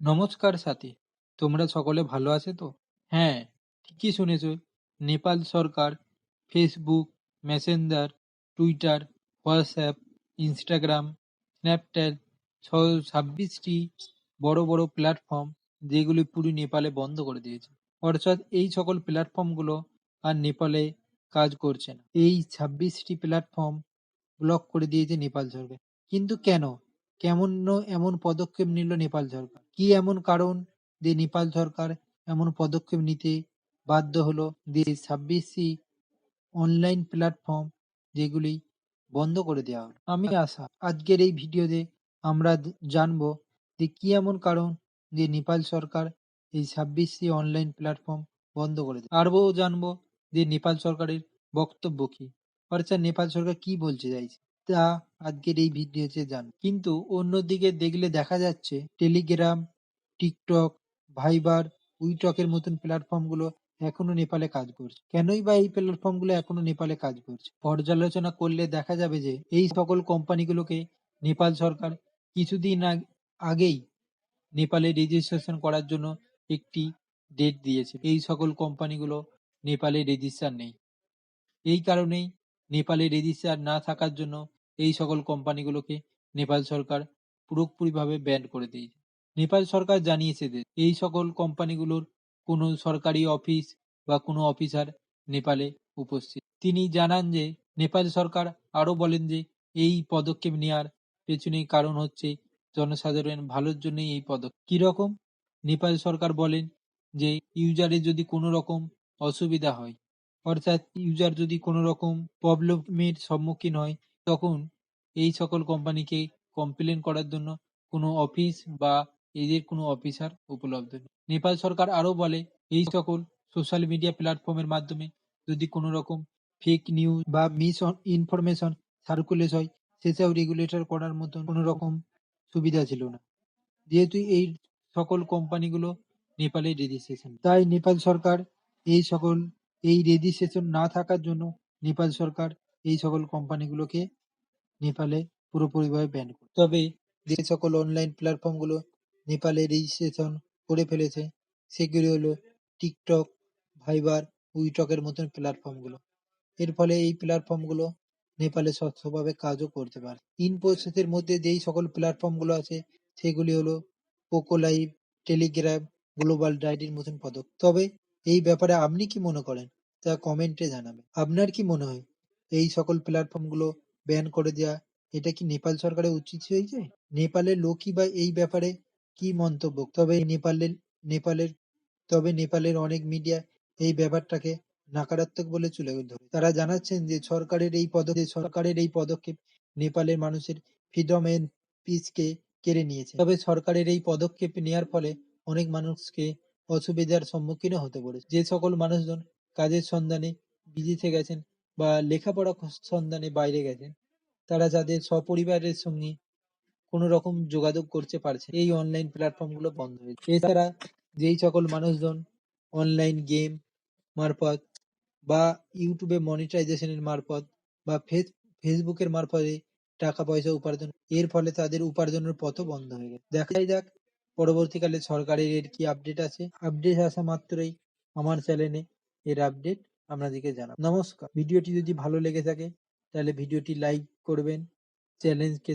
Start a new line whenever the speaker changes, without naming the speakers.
নমস্কার সাথী, তোমরা সকলে ভালো আছো তো? হ্যাঁ, ঠিকই শুনেছ। নেপাল সরকার Facebook, Messenger, Twitter, WhatsApp, Instagram, Snapchat সহ ২৬টি বড় বড় প্ল্যাটফর্ম যেগুলি পুরো নেপালে বন্ধ করে দিয়েছে। অর্থাৎ এই সকল প্ল্যাটফর্মগুলো আর নেপালে কাজ করছে না। এই ২৬টি প্ল্যাটফর্ম ব্লক করে দিয়েছে নেপাল সরকার। কিন্তু কেন? এমন পদক্ষেপ নিল নেপাল সরকার? কি এমন কারণ যে নেপাল সরকার এমন পদক্ষেপ নিতে বাধ্য হলো যে ২৬টি অনলাইন প্ল্যাটফর্ম যেগুলি বন্ধ করে দেওয়া হলো? আমি আশা আজকের এই ভিডিওতে আমরা জানবো যে কি এমন কারণ যে নেপাল সরকার এই ২৬টি অনলাইন প্ল্যাটফর্ম বন্ধ করে দেয়। আরও জানবো যে নেপাল সরকারের বক্তব্য কি, অর্থাৎ নেপাল সরকার কি বলতে চাইছে, তা আজকের এই ভিডিওতে কিন্তু অন্যদিকে দেখলে দেখা যাচ্ছে টেলিগ্রাম, টিকটক, ভাইবার, উইটকের মতন প্ল্যাটফর্মগুলো এখনো নেপালে কাজ করছে। কেনই বা এই প্ল্যাটফর্মগুলো এখনো নেপালে কাজ করছে? পর্যালোচনা করলে দেখা যাবে যে এই সকল কোম্পানিগুলোকে নেপাল সরকার কিছুদিন আগেই নেপালে রেজিস্ট্রেশন করার জন্য একটি ডেট দিয়েছে। এই সকল কোম্পানিগুলো নেপালে রেজিস্টার নেই। এই কারণেই নেপালে রেজিস্টার না থাকার জন্য এই সকল কোম্পানিগুলোকে নেপাল সরকার পুরোপুরিভাবে ব্যান করে দিয়েছে। নেপাল সরকার জানিয়েছে যে এই সকল কোম্পানিগুলোর কোনো সরকারি অফিস বা কোনো অফিসার নেপালে উপস্থিত। তিনি জানান যে নেপাল সরকার আরও বলেন যে এই পদক্ষেপ নেওয়ার পেছনে কারণ হচ্ছে জনসাধারণের ভালোর জন্যই এই পদক্ষেপ। কিরকম? নেপাল সরকার বলেন যে ইউজারের যদি কোনো রকম অসুবিধা হয়, অর্থাৎ ইউজার যদি কোনো রকম প্রবলেমের সম্মুখীন হয়, তখন এই সকল কোম্পানিকে কমপ্লেন করার জন্য কোনো অফিস বা এদের কোনো অফিসার উপলব্ধ নেই। নেপাল সরকার আরও বলে এই সকল সোশ্যাল মিডিয়া প্ল্যাটফর্মের মাধ্যমে যদি কোনো রকম ফেক নিউজ বা মিস ইনফরমেশন সার্কুলেট হয়, সেসব রেগুলেটর করার মতন কোনো রকম সুবিধা ছিল না, যেহেতু এই সকল কোম্পানিগুলো নেপালে রেজিস্ট্রেশন। তাই নেপাল সরকার এই রেজিস্ট্রেশন না থাকার জন্য নেপাল সরকার এই সকল কোম্পানিগুলোকে নেপালে পুরোপুরিভাবে ব্যান করে। তবে যে সকল অনলাইন প্ল্যাটফর্মগুলো নেপালে রেজিস্ট্রেশন করে ফেলেছে সেগুলি হলো টিকটক, ভাইবার, উইটকের মতন প্ল্যাটফর্মগুলো। এর ফলে এই প্ল্যাটফর্মগুলো নেপালে স্বচ্ছভাবে কাজও করতে পারে। ইনফোসিসের মধ্যে যেই সকল প্ল্যাটফর্মগুলো আছে সেগুলি হলো পোকো লাইভ, টেলিগ্রাম, গ্লোবাল ডায়েরির মতন পদক্ষেপ। তবে এই ব্যাপারে আপনি কি মনে করেন তা কমেন্টে জানাবেন। আপনার কি মনে হয় এই সকল প্ল্যাটফর্মগুলো ব্যান করে দেওয়া এটা কি নেপাল সরকারের উচিত হয়েছে? নেপালের লোকই বা এই ব্যাপারে কি মন্তব্য? নেপালের নেপালের অনেক মিডিয়া এই ব্যাপারটাকে নাকারাত্মক বলে তুলে ধরে। তারা জানাচ্ছেন যে সরকারের এই পদক্ষেপ নেপালের মানুষের ফ্রিডম এন্ড পিসকে কেড়ে নিয়েছে। তবে সরকারের এই পদক্ষেপ নেওয়ার ফলে অনেক মানুষকে অসুবিধার সম্মুখীনও হতে পারেছে। যে সকল মানুষজন কাজের সন্ধানে বিদেশে গেছেন বা লেখাপড়া সন্ধানে বাইরে গেছেন, তারা যাদের সপরিবারের সঙ্গে কোনো রকম যোগাযোগ করতে পারছে এই অনলাইন প্ল্যাটফর্মগুলো বন্ধ হয়েছে। এছাড়া যেই সকল মানুষজন অনলাইন গেম মারফত বা ইউটিউবে মনিটাইজেশনের মারফত বা ফেসবুকের মারফতে টাকা পয়সা উপার্জন, এর ফলে তাদের উপার্জনের পথও বন্ধ হয়ে গেছে। দেখাই যাক পরবর্তীকালে সরকারের এর কি আপডেট আছে। আপডেট আসা মাত্রই আমার চ্যানেলে এর আপডেট আপনাদেরকে জানাবো। নমস্কার। ভিডিওটি যদি ভালো লেগে থাকে তাহলে ভিডিওটি লাইক করবেন, চ্যানেলকে